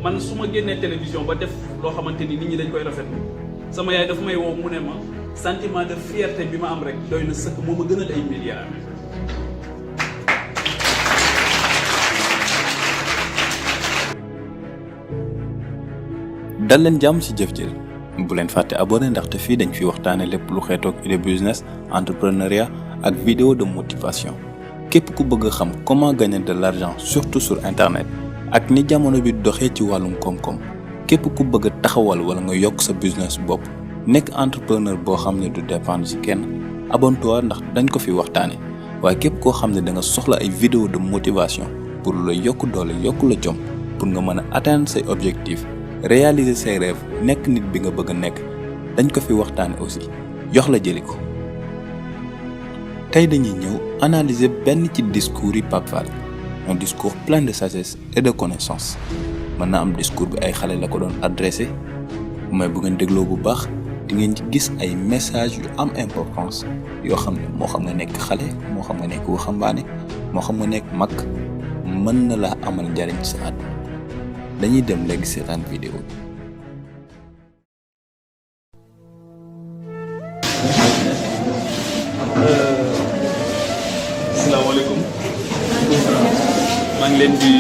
man su ma génnee télévision ba def loo xamante ni nit ñi dañ koy rafetlu sama yaay dafa may woo mu ne ma sentiment de fierté bi ma am rek doy na sëkk moo ma gënal ay milliards. dal leen jàmm ci Jëf Jël bu leen fàtte abonné ndaxte fii dañ fi waxtaane lépp lu xeetoog idée business entrepreneuriat ak vidéo de motivation képp ku bëgg a xam comment gagner de l'argent surtout sur internet ak ni jamono bi doxee ci wàllum koom-koom képp ku bëgg a taxawal wala nga yokk sa business bopp nekk entrepreneur boo xam ne du dépendre ci kenn abonne-toi ndax dañ ko fi waxtaane waaye képp koo xam ne da nga soxla ay vidéo de motivation pour la yokk doole yokk la jom pour nga mën a atteindre say objectifs réaliser ses rêves nekk nit bi nga bëgg a nekk dañ ko fi waxtaane aussi jox la jëli ko tey dañuy ñëw analyser benn ci discours yi Pape Fall un discours plein de sagesse et de connaissance mën na am discours bi ay xale la ko doon adressé mais bu ngeen dégloo bu baax di ngeen ci gis ay messages yu am importance yoo xam ne moo xam nga nekk xale moo xam nga nekk waxambaane moo xam nga nekk mag mën na laa amal njariñ sa àdduna dañuy dem léegi seetaan vidéo bi. asalaamaaleykum maa ngi leen di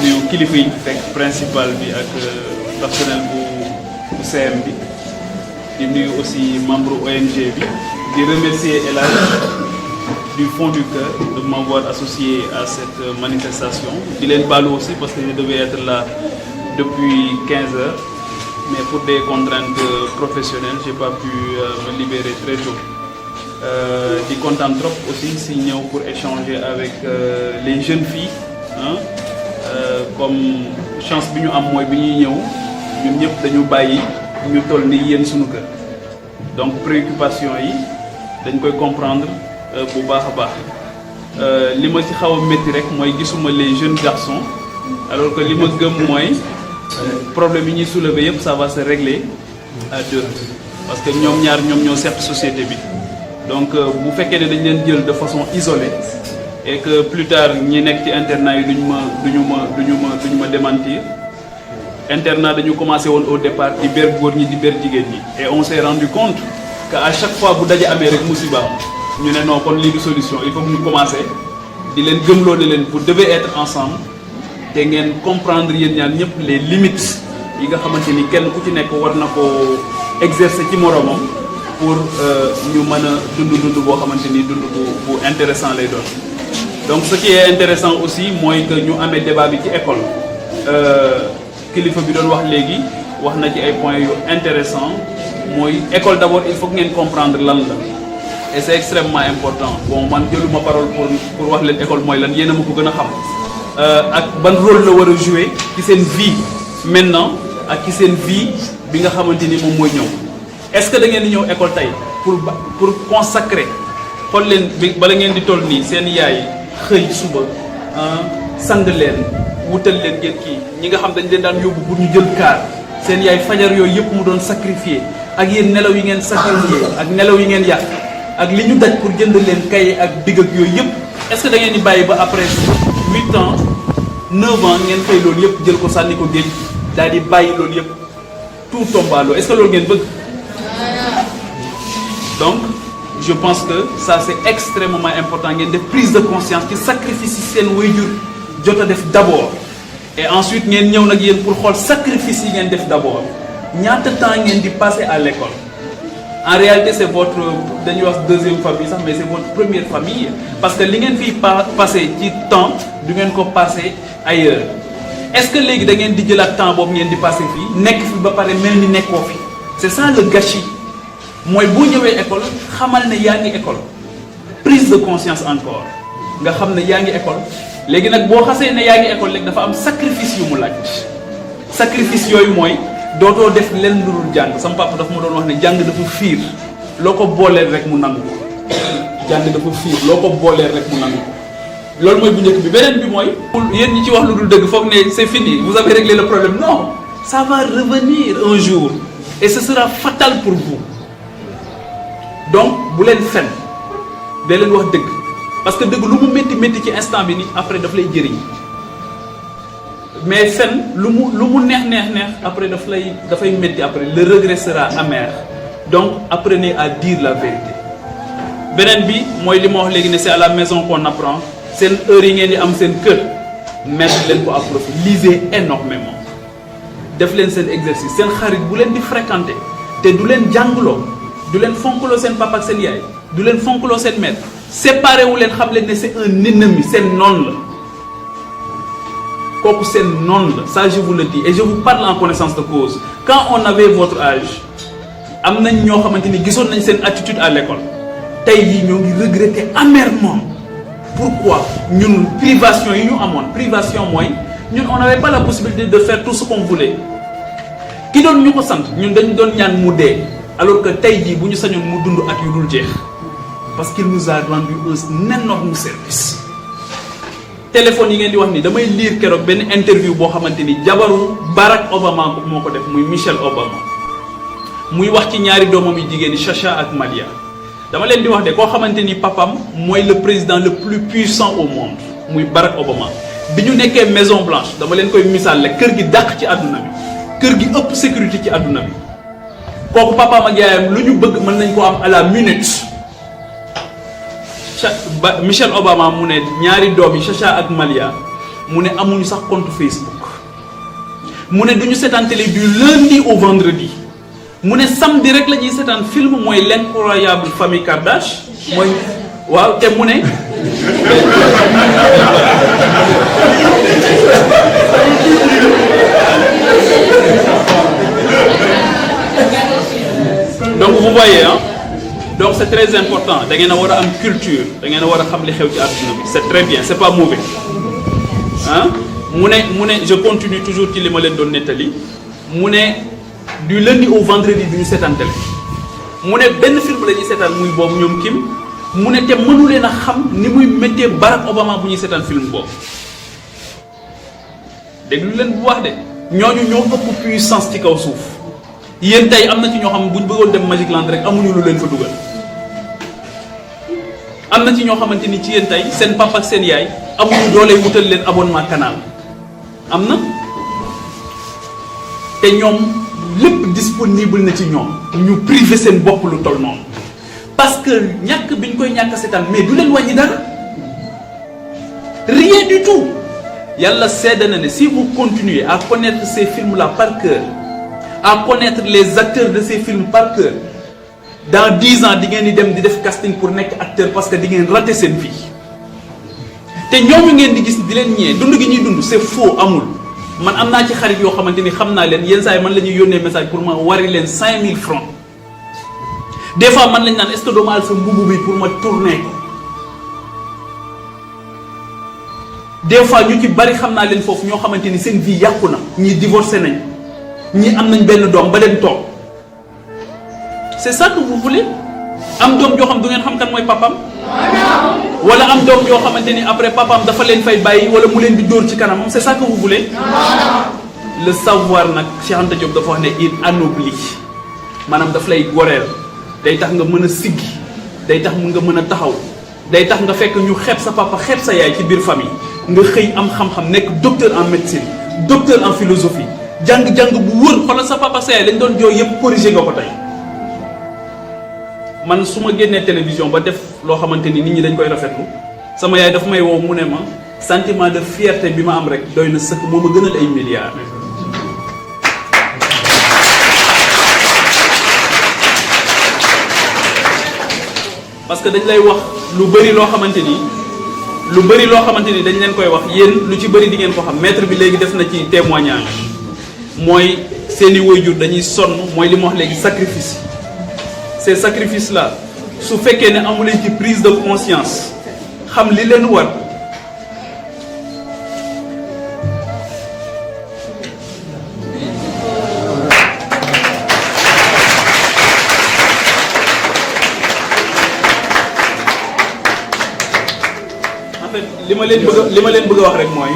nuyu kilifa yi fekk principal bi ak personnel bu CM bi di nuyu aussi membre ONG bi di remercier El Hadj du fond du cœur de m'avoir associé à cette manifestation. di leen baalu aussi parce que je devais être là depuis 15 heures mais pour des contraintes professionnelles j'ai pas pu me libérer très tôt. di kontaan trop aussi si ñëw pour échanger avec les jeunes filles comme chance bi ñu am mooy bi ñuy ñëw ñun ñëpp dañu bàyyi ñu toll ni yéen suñu kër donc préoccupation yi dañ koy comprendre bu baax a baax li ma ci xaw a métti rek mooy gisuma les jeunes garçons alors que li ma gëm mooy problème yi ñuy soulever yëpp ça va se régler à deux parce que ñoom ñaar ñoom ñoo seq société bi donc bu fekkee ne dañ leen jël de façon isolée et que plus tard ñi nekk ci internat yi duñu ma démentir internat dañu commencé woon au départ di ber góor ñi di ber jigéen ñi et on s'est rendu compte que à chaque fois bu daje amee rek musiba ñu ne non kon lii du solution il faut que ñu commencé di leen gëmloo ne leen vous devez être ensemble te ngeen comprendre yéen ñaan ñëpp les limites yi nga xamante ni kenn ku ci nekk war na ko exercer ci moromam pour ñu mën a dund boo xamante ni dund bu intéressant lay doon. donc ce qui est intéressant aussi mooy que ñu amee débat bi ci école kilifa bi doon wax léegi wax na ci ay points yu intéressant mooy école d'abord il faut que ngeen comprendre lan la et c'est extrêmement important bon man jëluma parole pour wax leen école mooy lan yéen a ma ko gën a xam ak ban rôle la war a jouer ci seen vie maintenant ak ci seen vie bi nga xamante ni moom mooy ñëw. est-ce que da ngeen di ñëw école tey pour consacrer xool leen bi bala ngeen di toll nii seen yaay xëy suba sang leen wutal leen ngeen kii ñi nga xam dañ leen daan yóbbu pour ñu jël kaar seen yaay fajar yooyu yëpp mu doon sacrifier ak yéen nelaw yi ngeen sacrifier ak nelaw yi ngeen yàq ak li ñu daj pour jënd leen kay ak big ak yooyu yëpp est-ce que da ngeen di bàyyi ba après 8 ans 9 ans ngeen fay loolu yëpp jël ko sànni ko géej daal di bàyyi loolu yëpp tout tombe à l'eau est-ce que loolu ngeen bëgg. donc je pense que ça c'est extrêmement important ngeen def prise de conscience ci sacrifice yi seen waajur jot a def d'abord et ensuite ngeen ñëw nag yéen pour xool sacrifice yi ngeen def d'abord ñaata temps ngeen di passer à l'école en réalité c'est votre dañuy wax deuxième famille sax mais c'est votre première famille parce que li ngeen fiy passer ci temps du ngeen ko passer ailleurs est-ce que léegi da ngeen di jëlaat temps boobu ngeen di passer fii nekk fi ba pare mel ni nekkoo fi c'est ça le gâchis. mooy boo ñëwee école xamal ne yaa ngi école prise de conscience encore nga xam ne yaa ngi école léegi nag boo xasee ne yaa ngi école léegi dafa am sacrifice yu mu laaj sacrifice yooyu mooy dootoo def leen lu dul jàng sama papa dafa ma doon wax ne jàng dafa fiir loo ko booleel rek mu nangu ko jàng dafa fiir loo ko booleel rek mu nangu ko loolu mooy bu njëkk bi beneen bi mooy yéen ñi ci wax lu dul dëgg foog ne c'est fini vous avez réglé le problème non ça va revenir un jour et ce sera fatal pour vous. donc bu leen fen day leen wax dëgg parce que dëgg lu mu métti ci instant bi ni après daf lay jëriñ mais fen lu mu neex après dafay métti après le regret sera amer donc apprenez à dire la vérité. beneen bi mooy li ma wax léegi ne c'est à la maison qu'on apprend seen heure yi ngeen di am seen kër mettre leen ko à profit, lisez énormément def leen seen exercice seen xarit bu leen di fréquenter te du leen jàngloo du leen fonkloo seen papa ak seen yaay du leen fonkloo seen maître séparé wu leen xam leen ne c'est un ennemi seen noon la kooku seen noon la ça je vous le dis et je vous parle en connaissance de cause. Quand on avait votre âge am nañ ñoo xamante ni gisoon nañ seen attitude à l'école tey jii ñoo ngi regretter amèrement. Pourquoi ñun privation yi ñu amoon privation mooy ñun on n'avait pas la possibilité de faire tout ce qu'on voulait ki doon ñu ko sant ñun dañu doon ñaan mu dee alors que tey jii bu ñu sañoon mu dund ak yu dul jeex parce qu'il nous a rendu un énorme service. téléphone yi ngeen di wax ni damay lire keroog benn interview boo xamante ni jabaru Barack Obama moo ko def muy Michelle Obama muy wax ci ñaari doomam yi jigéen Chacha ak Malia. dama leen di wax de koo xamante ni papam mooy le président le plus puissant au monde muy Barack Obama bi ñu nekkee Maison Blanche dama leen koy misaal la kër gi dàq ci àdduna bi kër gi ëpp sécurité ci àdduna bi kooku papaam ak yaayam lu ñu bëgg mën nañ ko am à la minute. Michelle Obama mu ne ñaari doom yi Chacha ak Malia mu ne amuñu sax compte Facebook mu ne duñu seetaan télé du lundi au vendredi. mu ne samedi rek la ñuy seetaan film mooy l'incroyable famille Kardashian mooy waaw te mu ne donc vous voyez hein donc c'est très important da ngeen a war a am culture da ngeen a war a xam li xew ci àdduna bi c'est très bien c'est pas mauvais ah mu ne je continue toujours ci li ma leen doon nettali mu ne du lundi au vendredi du ñu seetaan télé mu ne benn film la ñuy seetaan muy boobu ñoom Kim mu ne te mënu leen a xam ni muy méttee Barack Obama bu ñuy seetaan film boobu déglu leen bu wax de ñooñu ñoo ëpp puissance ci kaw suuf yéen tey am na ci ñoo xam bu ñu bëggoon dem Magic Land rek amuñu lu leen fa dugal am na ci ñoo xamante ni ci yéen tey seen papa ak seen yaay amuñu doole wutal leen abonnement canal am na te ñoom lépp disponible na ci ñoom ñu privé seen bopp lu toll noonu parce que ñàkk bi ñu koy ñàkk seetaan mais du leen wàññi dara rien du tout yàlla seede na ne si vous continuez à connaître ces films là par cœur à connaître les acteurs de ces films par cœur dans 10 ans di ngeen di dem di def casting pour nekk acteur parce que di ngeen rater seen vie te ñooñu ngeen di gis di leen ñee dund gi ñuy dund c'est faux amul. man am naa ci xarit yoo xamante ni xam naa leen yenn saa yi man la ñuy yónnee message pour ma wari leen 5000 francs des fois man lañ naan est-ce que doo ma al sa mbubu bi pour ma tourner ko des fois ñu ci bari xam naa leen foofu ñoo xamante ni seen vie yàqu na ñii divorcé nañ ñii am nañ benn doom ba dem toog c'est ça que vous voulez am doom joo xam du ngeen xam kan mooy papam wala am doom yoo xamante ni après papaam dafa leen fay bàyyi wala mu leen di dóor ci kanamam c'est ça que vous voulez. Le savoir nag Cheikh Anta Diop dafa wax ne il anoblit maanaam daf lay goreel day tax nga mën a siggi day tax nga mën a taxaw day tax nga fekk ñu xeeb sa papa xeeb sa yaay ci biir famille nga xëy am xam-xam nekk docteur en médecine docteur en philosophie jàng-jàng bu wër xoolal sa papa sa yaay lañ doon jooy yëpp corrigé nga ko tey. man su ma génnee télévision ba def loo xamante ni nit ñi dañ koy rafetlu sama yaay dafa may woo mu ne ma sentiment de fierté bi ma am rek doy na sëkk moo ma gënal ay milliards. parce que dañ lay wax lu bëri loo xamante ni dañ leen koy wax yéen lu ci bëri di ngeen ko xam maître bi léegi def na ci témoignage mooy seeni waajur dañuy sonn mooy li ma wax léegi sacrifice. Ces sacrifices-là su fekkee ne amuleen ci prise de conscience xam li leen war en fait li ma leen bëgg a wax rek mooy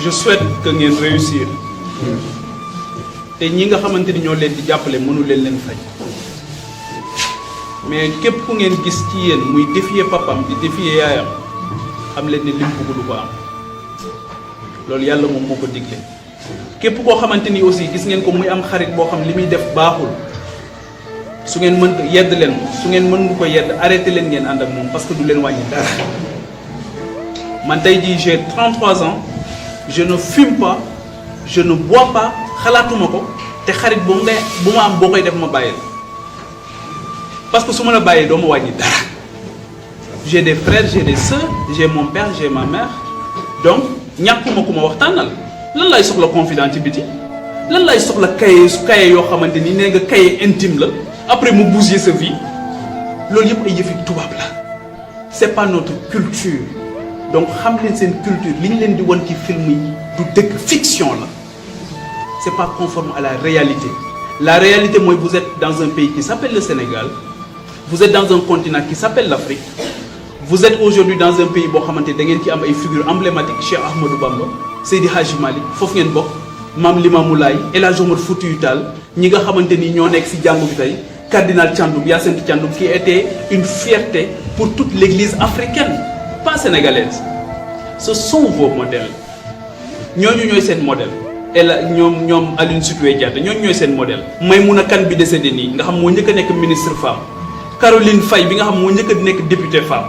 je souhaite que ngeen réussir te ñi nga xamante ni ñoo leen di jàppale mënu leen fay. mais képp ku ngeen gis ci yéen muy défier papam di défier yaayam xam leen ne lim bëgg du ko am loolu yàlla moom moo ko digle képp koo xamante ni aussi gis ngeen ko muy am xarit boo xam li muy def baaxul su ngeen mën yedd leen su ngeen mën ko yedd arrêté leen ngeen ànd ak moom parce que du leen wàññi dara man tey jii j'ai 33 ans je ne fume pas je ne bois pas xalaatuma ko te xarit bu ma am boo koy def ma bàyyil parce que su ma la bàyyee doo ma wàññi dara j'ai des frères j'ai des sœurs j'ai mon père j'ai ma mère donc ñàkkuma ku ma waxtaanal lan lay soxla confident ci biti lan lay soxla cahier yoo xamante ni nee nga cahier intime la après mu bousiller sa vie loolu yëpp ay yëfi tubaab la c'est pas notre culture donc xam leen seen culture li ñu leen di wan ci film yi du dëgg fiction la c'est pas conforme à la réalité la réalité mooy vous êtes dans un pays qui s'appelle le Sénégal vous êtes dans un continent qui s'appelle l'Afrique vous êtes aujourd'hui dans un pays boo xamante da ngeen ci am ay figures emblématiques Cheikh Ahmadou Bamba Seydi Hadji Malick foofu ngeen bokk Mame Limamou Laye El Hadji Omar Foutiyou Tall ñi nga xamante ni ñoo nekk ci jàngu bi tey Cardinal Thiandoum Hyacinthe Thiandoum qui était une fierté pour toute l'église africaine pas sénégalaise ce sont vos modèles ñooñu ñooy seen modèle et la ñoom Aline Sitoé Diatta ñooñu ñooy seen modèle Maymouna Kane bi décédé nii nga xam moo njëkk a nekk ministre femme Caroline Faye bi nga xam moo njëkk a nekk député femme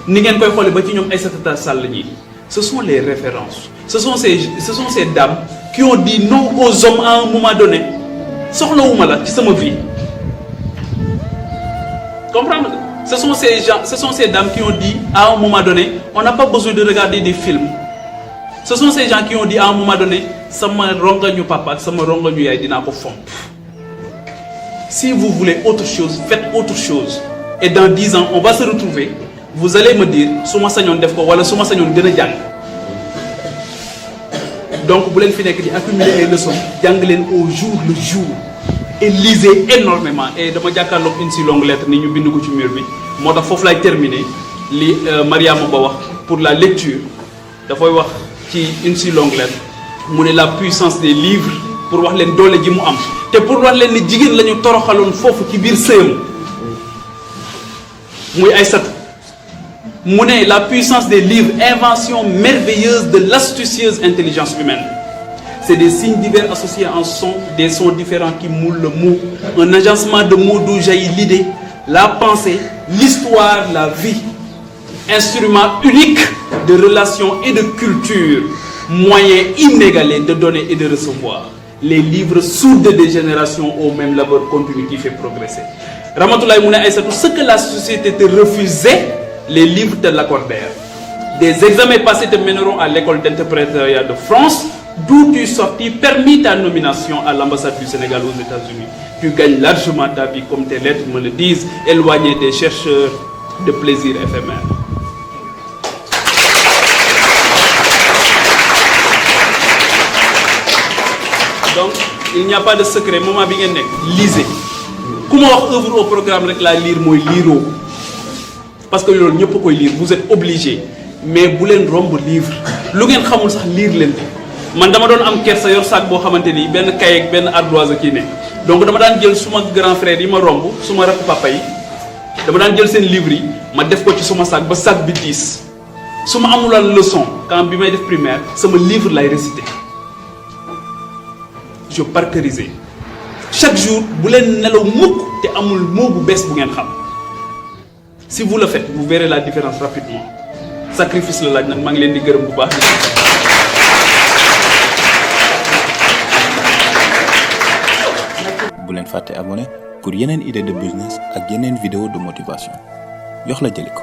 ni ngeen koy xoolee ba ci ñoom Aïssata Tall Sall ñi ce sont les références ce sont ces dames qui ont dit non aux hommes à un moment donné soxlawuma la ci sama vie comprendre nga ce sont ces dames qui ont dit à un moment donné on n'a pas besoin de regarder des films ce sont ces gens qui ont dit à un moment donné sama rongañu papa ak sama rongañu yaay dinaa ko fomp si vous voulez autre chose faites autre chose et dans 10 ans on va se retrouver vous allez me dire su ma sañoon def ko wala su ma sañoon gën a jàng donc bu leen fi nekk di accumuler ay leçons jàng leen au jour le jour et lisez énormément et dama jàkkaarloog une si longue lettre ni ñu bind ko ci mur bi moo tax foofu lay terminer li Mariama Ba wax pour la lecture dafay wax ci une si longue lettre mu ne la puissance des livres pour wax leen doole ji mu am te pour wax leen ni jigéen la ñu toroxaloon foofu ci biir sëyam muy Aïssata mu ne la puissance des livres invention merveilleuse de l'astucieuse intelligence humaine c'est des signes divers associés en son des sons différents qui moulent le mot un agencement de mots d'où jaillit l'idée la pensée l'histoire la vie instrument unique de relations et de culture moyen inégalé de donner et de recevoir les livres sourds des générations au même labeur continu qui fait progresser Ramatoulaye mu ne Aïssatou ce que la société te refusait les livres te l'accordèrent. Des examens passés te mèneront à l'école d'interprétariat de France, d'où tu sortis, permis ta nomination à l'ambassade du Sénégal aux États-Unis. Tu gagnes largement ta vie, comme tes lettres me le disent, éloigné des chercheurs de plaisir éphémère. Donc, il n'y a pas de secret. Moment bi ngeen nekk, lisez. Ku ma wax œuvre au programme rek laa lire mooy liiroo. Parce que loolu ñëpp koy lire vous êtes obligé mais bu leen romb livre lu ngeen xamul sax lire leen man dama doon am kersa yor sac boo xamante ni benn cahier ak benn ardoise kii ne donc dama daan jël suma grand frère yi ma romb suma rakk papa yi dama daan jël seen livre yi ma def ko ci suma sac ba sac bi diis su ma amuloon leçon quand bi may def primaire sama livre lay réciter je parcourisais chaque jour bu leen nelaw mukk te amul mot bu bees bu ngeen xam. Si vous le faites, vous verrez la différence rapidement. Sacrifice la laaj nag maa ngi leen di gërëm bu baax. bu leen fàtte abonné pour yeneen idée de business ak yeneen vidéo de motivation yox la jëli ko.